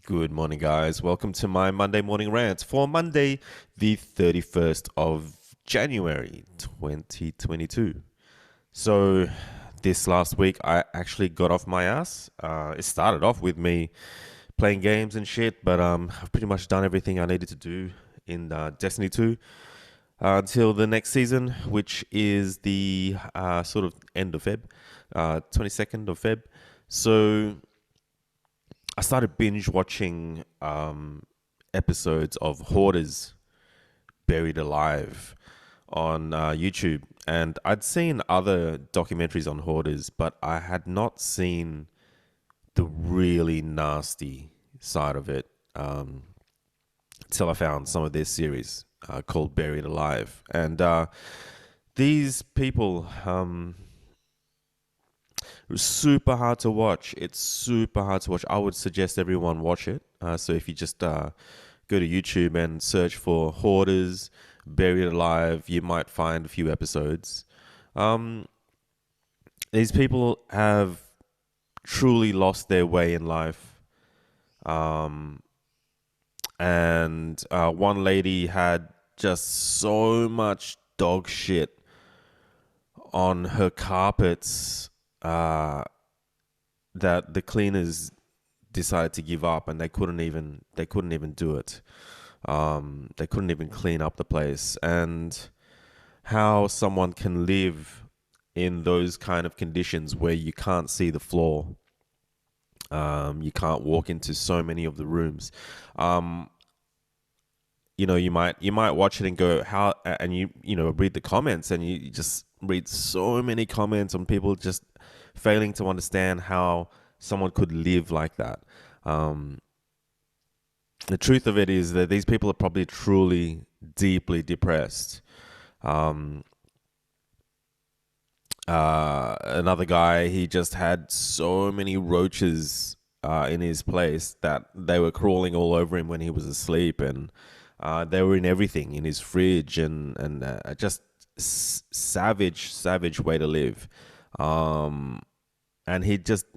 Good morning, guys. Welcome to my Monday morning rant for Monday, the 31st of January, 2022. So, this last week, I actually got off my ass. It started off with me playing games and shit, but I've pretty much done everything I needed to do in Destiny 2 until the next season, which is the sort of end of Feb, 22nd of Feb. So, I started binge watching episodes of Hoarders Buried Alive on YouTube. And I'd seen other documentaries on hoarders, but I had not seen the really nasty side of it until I found some of this series called Buried Alive. And these people, it was super hard to watch. It's super hard to watch. I would suggest everyone watch it. So if you just go to YouTube and search for Hoarders Buried Alive, you might find a few episodes. These people have truly lost their way in life. And one lady had just so much dog shit on her carpets that the cleaners decided to give up, and they couldn't even do it. They couldn't even clean up the place. And how someone can live in those kind of conditions where you can't see the floor, you can't walk into so many of the rooms. You might watch it and go how, and you read the comments, and you just read so many comments on people just failing to understand how someone could live like that. The truth of it is that these people are probably truly deeply depressed. Another guy, he just had so many roaches in his place that they were crawling all over him when he was asleep, and they were in everything, in his fridge, and just savage way to live. And he just,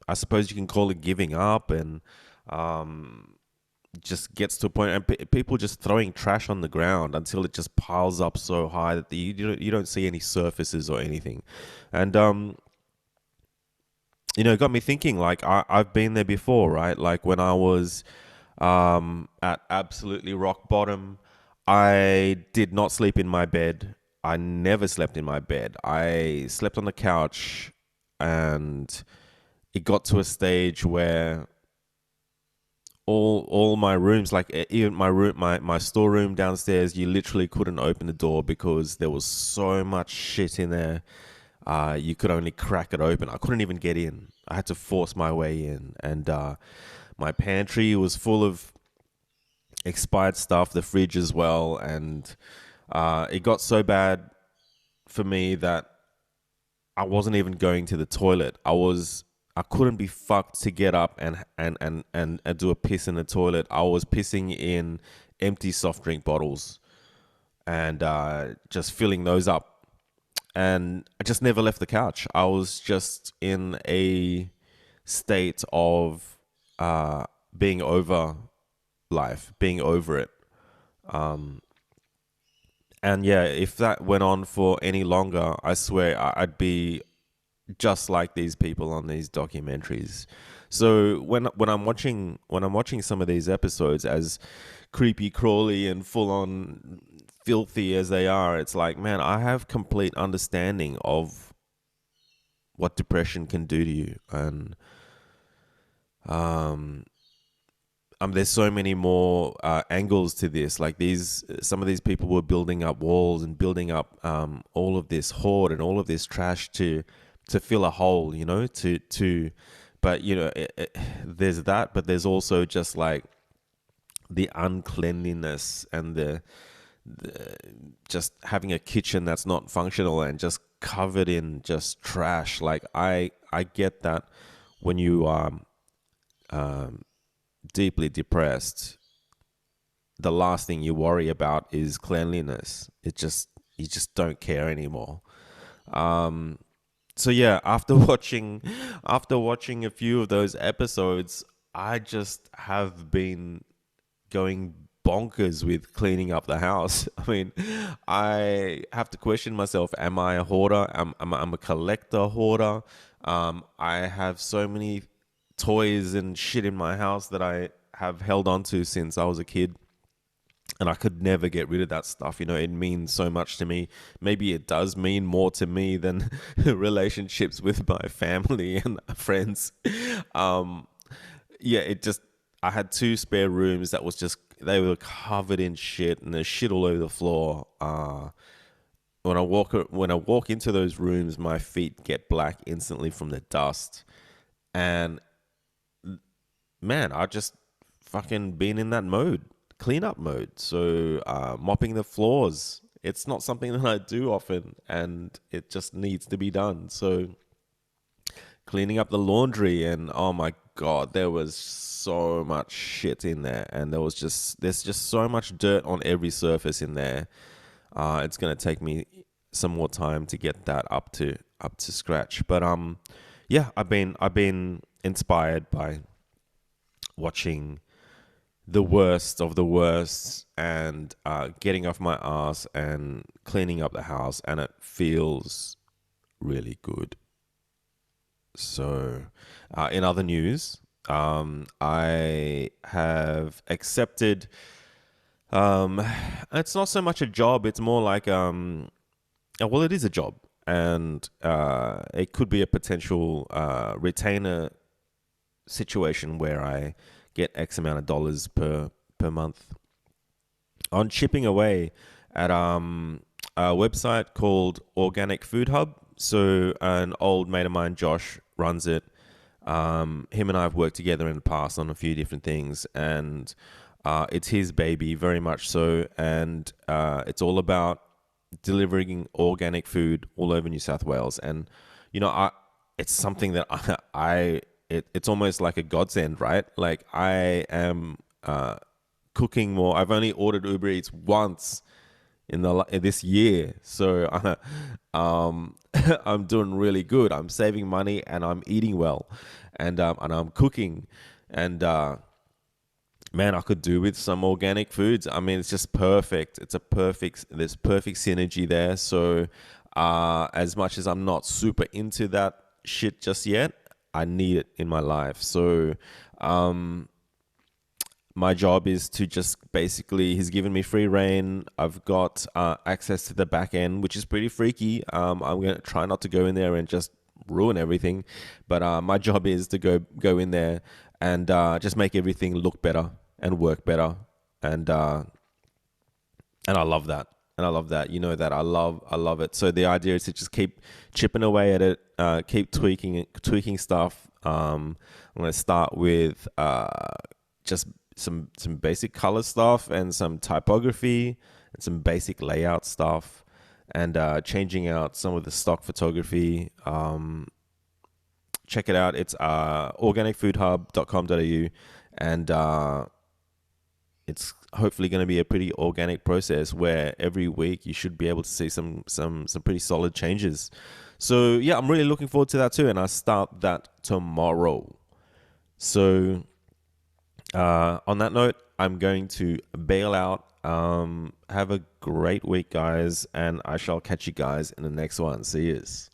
I suppose you can call it giving up, and just gets to a point, and people just throwing trash on the ground until it just piles up so high that you don't see any surfaces or anything. And it got me thinking, like, I've been there before, right? Like when I was at absolutely rock bottom, I did not sleep in my bed. I never slept in my bed. I slept on the couch, and it got to a stage where all my rooms, like even my room, my storeroom downstairs, you literally couldn't open the door because there was so much shit in there. You could only crack it open. I couldn't even get in. I had to force my way in. And my pantry was full of expired stuff, the fridge as well. And it got so bad for me that I wasn't even going to the toilet. I couldn't be fucked to get up and do a piss in the toilet. I was pissing in empty soft drink bottles and just filling those up. And I just never left the couch. I was just in a state of being over life, being over it. And yeah, if that went on for any longer, I swear I'd be just like these people on these documentaries. So when I'm watching some of these episodes, as creepy crawly and full on filthy as they are, it's like, man, I have complete understanding of what depression can do to you. And there's so many more angles to this. Like some of these people were building up walls and building up all of this hoard and all of this trash to fill a hole, but there's that, but there's also just like the uncleanliness and the just having a kitchen that's not functional and just covered in just trash. Like I get that when you are deeply depressed, the last thing you worry about is cleanliness. You just don't care anymore. So yeah, after watching a few of those episodes, I just have been going bonkers with cleaning up the house. I mean, I have to question myself: am I a hoarder? I'm a collector hoarder. I have so many toys and shit in my house that I have held on to since I was a kid. And I could never get rid of that stuff. It means so much to me. Maybe it does mean more to me than relationships with my family and friends. Um, yeah, I had two spare rooms that was just, they were covered in shit and there's shit all over the floor. When I walk into those rooms, my feet get black instantly from the dust. And man, I just fucking been in that mode, clean up mode. So mopping the floors, it's not something that I do often, and it just needs to be done. So cleaning up the laundry, and oh my god, there was so much shit in there, and there's just so much dirt on every surface in there. It's gonna take me some more time to get that up to scratch. But yeah, I've been inspired by watching the worst of the worst and getting off my ass and cleaning up the house, and it feels really good. So, in other news, I have accepted. Um, it's not so much a job; it's more like well, it is a job, and it could be a potential retainer situation where I get X amount of dollars per month on chipping away at a website called Organic Food Hub. So an old mate of mine, Josh, runs it. Him and I have worked together in the past on a few different things, and it's his baby, very much so. And it's all about delivering organic food all over New South Wales. And it's something that it's almost like a godsend, right? Like I am cooking more. I've only ordered Uber Eats once in this year, so I'm doing really good. I'm saving money and I'm eating well, and I'm cooking, and man, I could do with some organic foods. I mean, it's just perfect. There's perfect synergy there. So, as much as I'm not super into that shit just yet, I need it in my life. So, my job is to just basically, he's given me free reign. I've got access to the back end, which is pretty freaky. I'm going to try not to go in there and just ruin everything. But my job is to go in there and just make everything look better and work better. And I love that. And I love that. You know that I love it. So the idea is to just keep chipping away at it, keep tweaking stuff. I'm going to start with just some basic color stuff and some typography and some basic layout stuff, and changing out some of the stock photography. Check it out. It's organicfoodhub.com.au, and it's hopefully going to be a pretty organic process where every week you should be able to see some pretty solid changes. So yeah, I'm really looking forward to that too, and I start that tomorrow. So on that note, I'm going to bail out. Have a great week, guys, and I shall catch you guys in the next one. See yous.